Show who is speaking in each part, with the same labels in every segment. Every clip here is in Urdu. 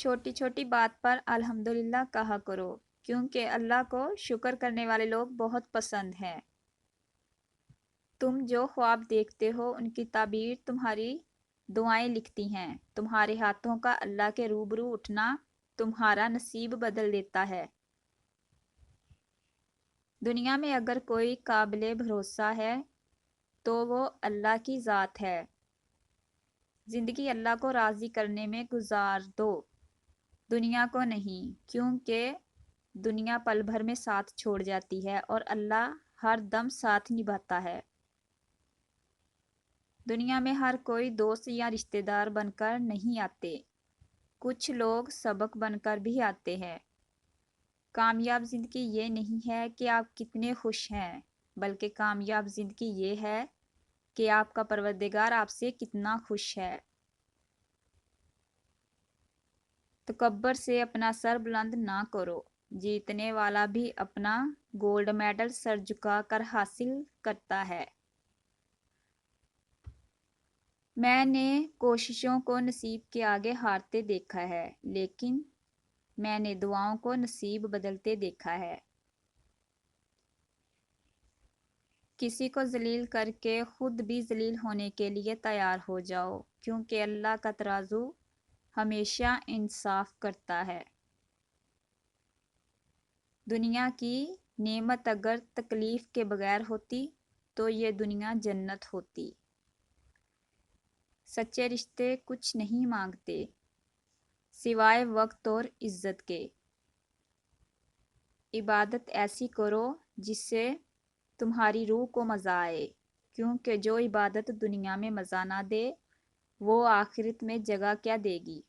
Speaker 1: چھوٹی چھوٹی بات پر الحمدللہ کہا کرو، کیونکہ اللہ کو شکر کرنے والے لوگ بہت پسند ہیں۔ تم جو خواب دیکھتے ہو ان کی تعبیر تمہاری دعائیں لکھتی ہیں۔ تمہارے ہاتھوں کا اللہ کے روبرو اٹھنا تمہارا نصیب بدل دیتا ہے۔ دنیا میں اگر کوئی قابل بھروسہ ہے تو وہ اللہ کی ذات ہے۔ زندگی اللہ کو راضی کرنے میں گزار دو، دنیا کو نہیں، کیونکہ دنیا پل بھر میں ساتھ چھوڑ جاتی ہے اور اللہ ہر دم ساتھ نبھاتا ہے۔ دنیا میں ہر کوئی دوست یا رشتہ دار بن کر نہیں آتے، کچھ لوگ سبق بن کر بھی آتے ہیں۔ کامیاب زندگی یہ نہیں ہے کہ آپ کتنے خوش ہیں، بلکہ کامیاب زندگی یہ ہے کہ آپ کا پروردگار آپ سے کتنا خوش ہے۔ تکبر سے اپنا سر بلند نہ کرو، جیتنے والا بھی اپنا گولڈ میڈل سر جھکا کر حاصل کرتا ہے۔ میں نے کوششوں کو نصیب کے آگے ہارتے دیکھا ہے، لیکن میں نے دعاؤں کو نصیب بدلتے دیکھا ہے۔ کسی کو ذلیل کر کے خود بھی ذلیل ہونے کے لیے تیار ہو جاؤ، کیونکہ اللہ کا ترازو ہمیشہ انصاف کرتا ہے۔ دنیا کی نعمت اگر تکلیف کے بغیر ہوتی تو یہ دنیا جنت ہوتی۔ سچے رشتے کچھ نہیں مانگتے سوائے وقت اور عزت کے۔ عبادت ایسی کرو جس سے تمہاری روح کو مزہ آئے، کیونکہ جو عبادت دنیا میں مزہ نہ دے وہ آخرت میں جگہ کیا دے گی۔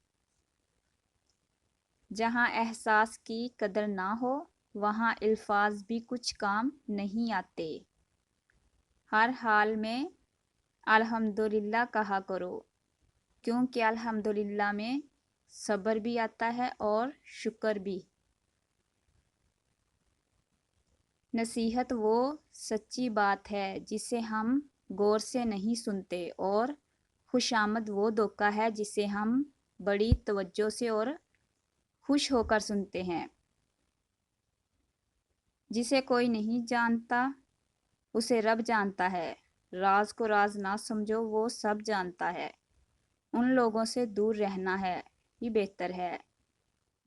Speaker 1: جہاں احساس کی قدر نہ ہو وہاں الفاظ بھی کچھ کام نہیں آتے۔ ہر حال میں الحمدللہ کہا کرو، کیونکہ الحمدللہ میں صبر بھی آتا ہے اور شکر بھی۔ نصیحت وہ سچی بات ہے جسے ہم غور سے نہیں سنتے، اور خوشامد وہ دھوکہ ہے جسے ہم بڑی توجہ سے اور خوش ہو کر سنتے ہیں۔ جسے کوئی نہیں جانتا اسے رب جانتا ہے، راز کو راز نہ سمجھو وہ سب جانتا ہے۔ ان لوگوں سے دور رہنا ہے ہی بہتر ہے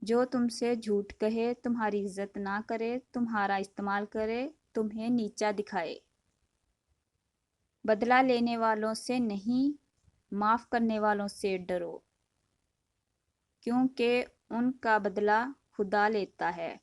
Speaker 1: جو تم سے جھوٹ کہے، تمہاری عزت نہ کرے، تمہارا استعمال کرے، تمہیں نیچا دکھائے۔ بدلہ لینے والوں سے نہیں، معاف کرنے والوں سے ڈرو، کیونکہ ان کا بدلہ خدا لیتا ہے۔